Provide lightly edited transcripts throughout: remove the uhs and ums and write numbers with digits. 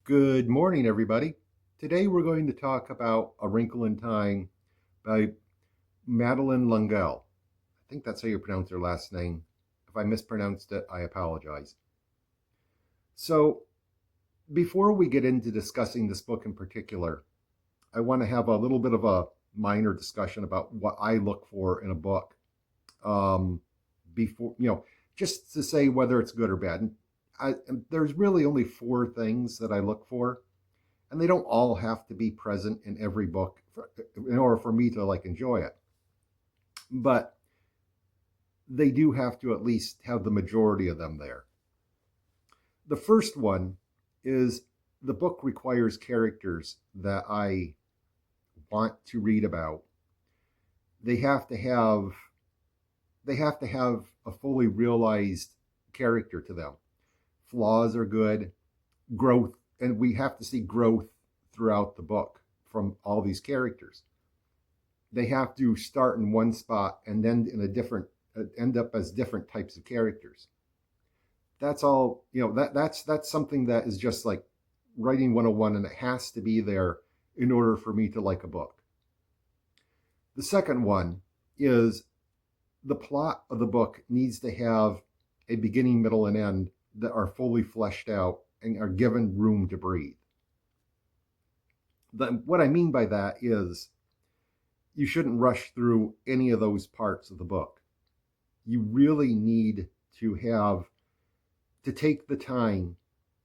Good morning, everybody. Today we're going to talk about A Wrinkle in Time by Madeleine L'Engle. I think that's how you pronounce her last name. If I mispronounced it, I apologize. So, before we get into discussing this book in particular, I want to have a little bit of a minor discussion about what I look for in a book. Before, just to say whether it's good or bad. There's really only four things that I look for, and they don't all have to be present in every book in order for me to enjoy it. But they do have to at least have the majority of them there. The first one is the book requires characters that I want to read about. They have to have a fully realized character to them. Flaws are good, growth, and we have to see growth throughout the book from all these characters. They have to start in one spot and then in a different end up as different types of characters. That's all, that's something that is just like writing 101, and it has to be there in order for me to like a book. The second one is the plot of the book needs to have a beginning, middle, and end that are fully fleshed out and are given room to breathe. What I mean by that is you shouldn't rush through any of those parts of the book. You really need to take the time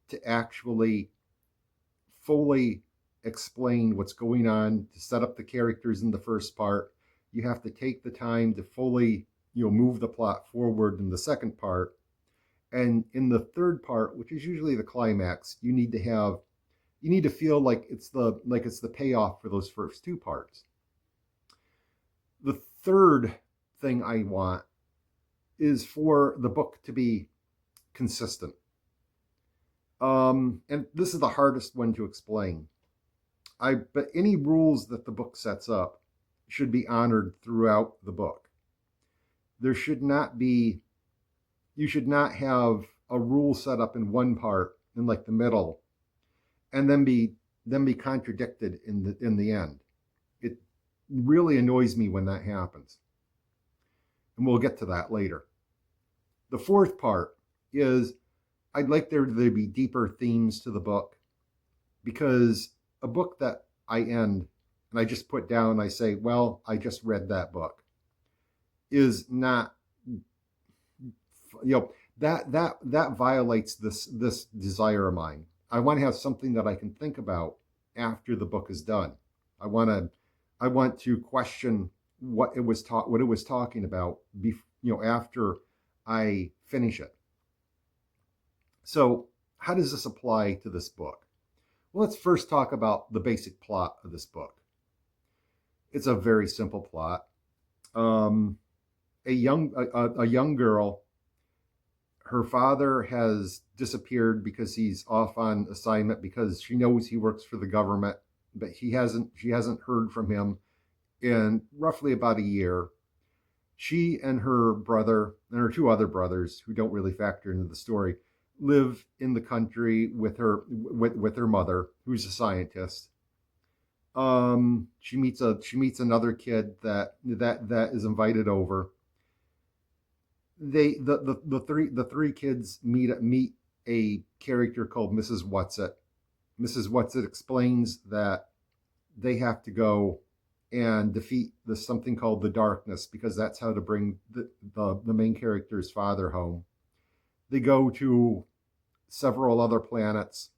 to actually fully explain what's going on, to set up the characters in the first part. You have to take the time to fully, move the plot forward in the second part. And in the third part, which is usually the climax, you need to feel like it's the payoff for those first two parts. The third thing I want is for the book to be consistent. And this is the hardest one to explain. But any rules that the book sets up should be honored throughout the book. You should not have a rule set up in one part in the middle and then be contradicted in the end. It really annoys me when that happens. And we'll get to that later. The fourth part is I'd like there to be deeper themes to the book, because a book that I end and I just put down, I say, well, I just read that book, is not, that violates this desire of mine. I want to have something that I can think about after the book is done. I want to question what it was talking about after I finish it. So how does this apply to this book? Well, let's first talk about the basic plot of this book. It's a very simple plot. A young girl, her father has disappeared because he's off on assignment, because she knows he works for the government, but she hasn't heard from him in roughly about a year. She and her brother and her two other brothers, who don't really factor into the story, live in the country with her mother, who's a scientist. She meets another kid that is invited over. The three kids meet a character called Mrs. Whatsit. Mrs. Whatsit explains that they have to go and defeat something called the darkness, because that's how to bring the main character's father home. They go to several other planets,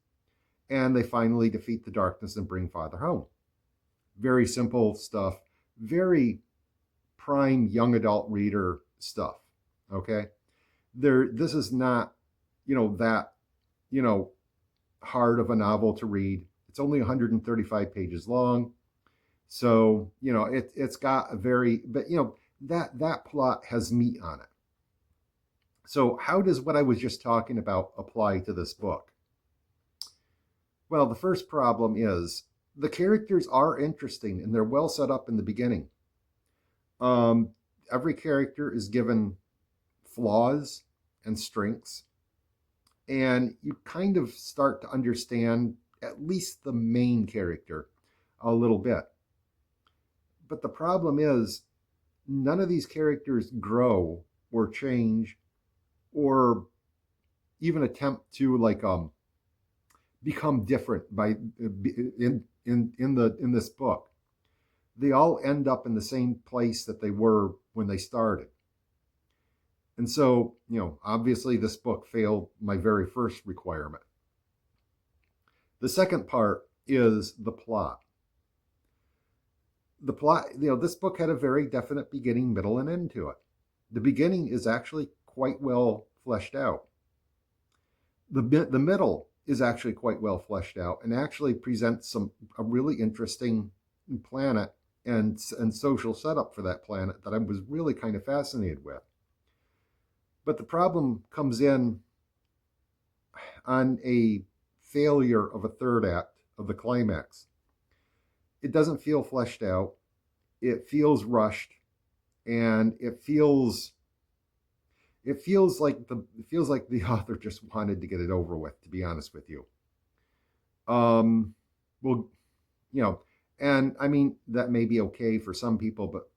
and they finally defeat the darkness and bring father home. Very simple stuff. Very prime young adult reader stuff. Okay? This is not, that, hard of a novel to read. It's only 135 pages long. So, it's got that plot has meat on it. So how does what I was just talking about apply to this book? Well, the first problem is the characters are interesting and they're well set up in the beginning. Every character is given flaws and strengths, and you kind of start to understand at least the main character a little bit. But the problem is, none of these characters grow or change or even attempt to become different by in this book. They all end up in the same place that they were when they started. And so, obviously this book failed my very first requirement. The second part is the plot. The plot, this book had a very definite beginning, middle, and end to it. The beginning is actually quite well fleshed out. The middle is actually quite well fleshed out and actually presents a really interesting planet and social setup for that planet that I was really kind of fascinated with. But the problem comes in on a failure of a third act of the climax. It doesn't feel fleshed out. It feels rushed, and it feels like the author just wanted to get it over with, to be honest with you. Well, and I mean, that may be okay for some people, but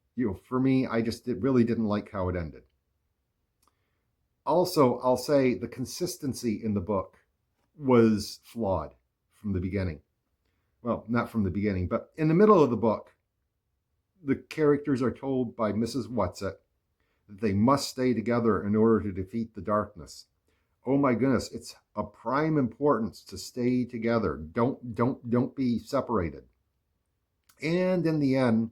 for me, I just really didn't like how it ended. Also, I'll say the consistency in the book was flawed from the beginning. Well, not from the beginning, but in the middle of the book, the characters are told by Mrs. Whatsit that they must stay together in order to defeat the darkness. Oh my goodness, it's of prime importance to stay together. Don't be separated. And in the end,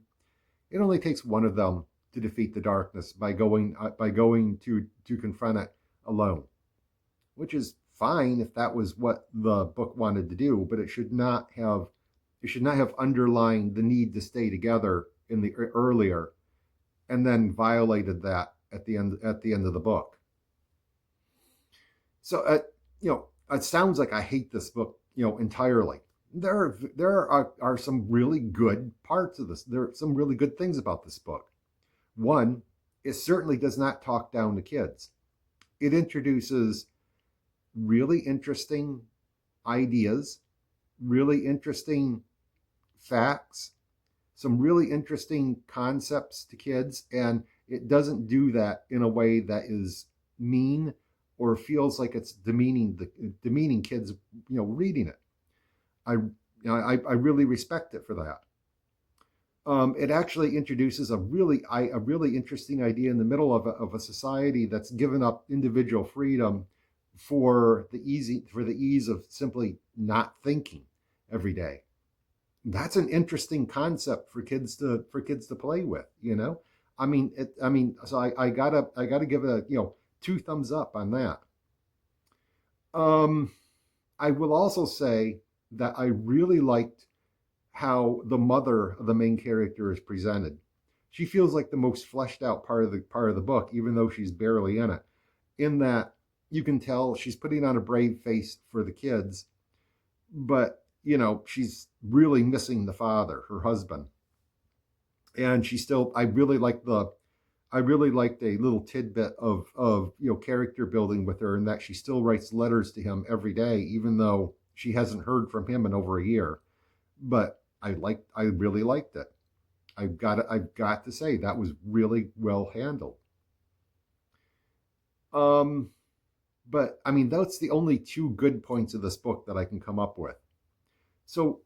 it only takes one of them to defeat the darkness by going to confront it alone, which is fine if that was what the book wanted to do, but it should not have underlined the need to stay together in the earlier and then violated that at the end of the book. So it sounds like I hate this book entirely. There are some really good parts of this. There are some really good things about this book. One, it certainly does not talk down to kids. It introduces really interesting ideas, really interesting facts, some really interesting concepts to kids, and it doesn't do that in a way that is mean or feels like it's demeaning kids reading it. I really respect it for that. It actually introduces a really interesting idea in the middle of a society that's given up individual freedom for the ease of simply not thinking every day. That's an interesting concept for kids to play with. I mean, so I gotta give it a 2 thumbs up on that. I will also say that I really liked how the mother of the main character is presented. She feels like the most fleshed out part of the book, even though she's barely in it. In that you can tell she's putting on a brave face for the kids, but she's really missing the father, her husband. And I really liked a little tidbit of character building with her, in that she still writes letters to him every day, even though she hasn't heard from him in over a year. But I really liked it. I've got to say that was really well handled. But I mean, that's the only 2 good points of this book that I can come up with. So,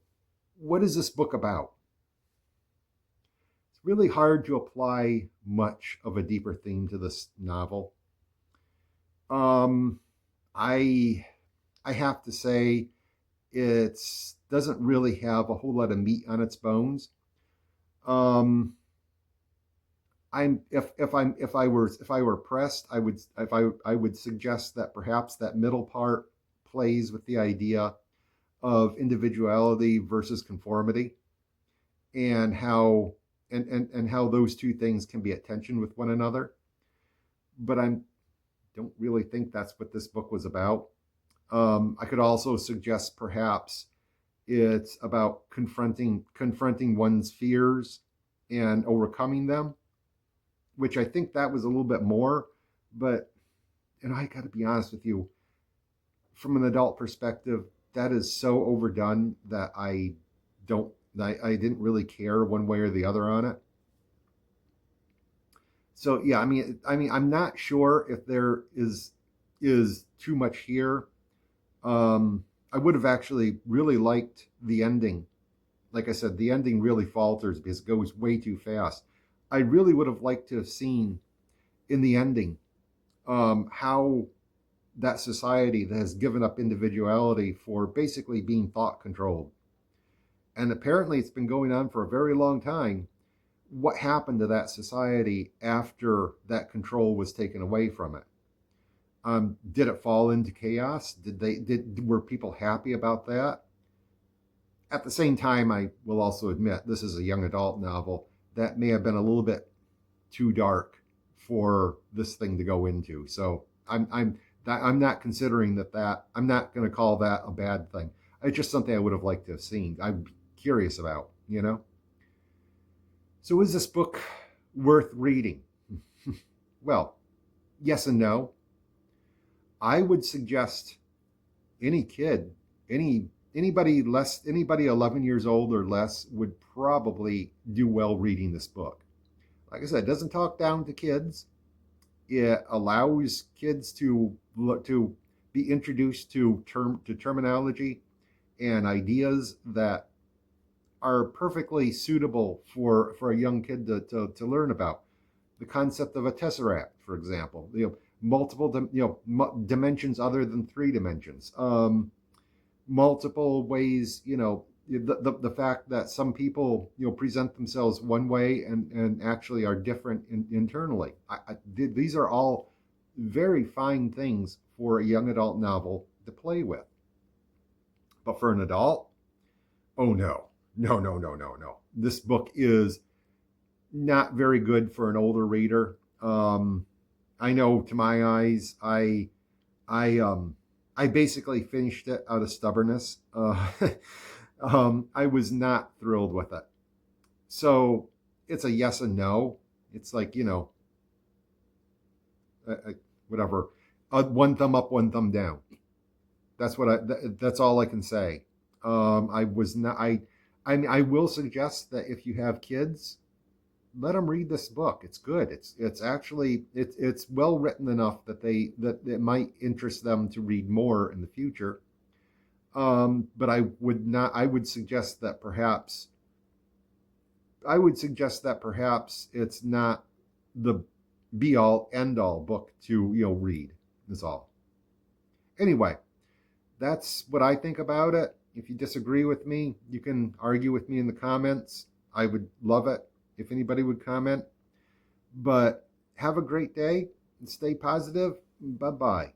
what is this book about? It's really hard to apply much of a deeper theme to this novel. I have to say, it doesn't really have a whole lot of meat on its bones. If I were pressed, I would suggest that perhaps that middle part plays with the idea of individuality versus conformity, and how those 2 things can be at tension with one another. But I don't really think that's what this book was about. I could also suggest perhaps it's about confronting one's fears and overcoming them, which I think that was a little bit more. But I got to be honest with you, from an adult perspective, that is so overdone that I didn't really care one way or the other on it. So yeah, I'm not sure if there is too much here. I would have actually really liked the ending. Like I said, the ending really falters because it goes way too fast. I really would have liked to have seen in the ending how that society that has given up individuality for basically being thought controlled. And apparently it's been going on for a very long time. What happened to that society after that control was taken away from it? Did it fall into chaos? Were people happy about that? At the same time, I will also admit this is a young adult novel that may have been a little bit too dark for this thing to go into. So I'm not considering that. I'm not going to call that a bad thing. It's just something I would have liked to have seen. I'm curious about, you know. So is this book worth reading? Well, yes and no. I would suggest any kid, anybody 11 years old or less would probably do well reading this book. Like I said, it doesn't talk down to kids. It allows kids to be introduced to terminology and ideas that are perfectly suitable for a young kid to learn about. The concept of a tesseract, for example, multiple dimensions other than three dimensions, multiple ways, the fact that some people present themselves one way and actually are different internally. These are all very fine things for a young adult novel to play with. But for an adult, oh no, no, no, no, no, no. This book is not very good for an older reader. I know, to my eyes, I basically finished it out of stubbornness. I was not thrilled with it. So it's a yes and no. It's like, whatever, one thumb up, one thumb down. That's all I can say. I was not. I will suggest that if you have kids, let them read this book. It's good. It's actually it's well written enough that it might interest them to read more in the future. But I would not. I would suggest that perhaps it's not the be all end all book to read. Is all. Anyway, that's what I think about it. If you disagree with me, you can argue with me in the comments. I would love it if anybody would comment. But have a great day and stay positive. Bye bye.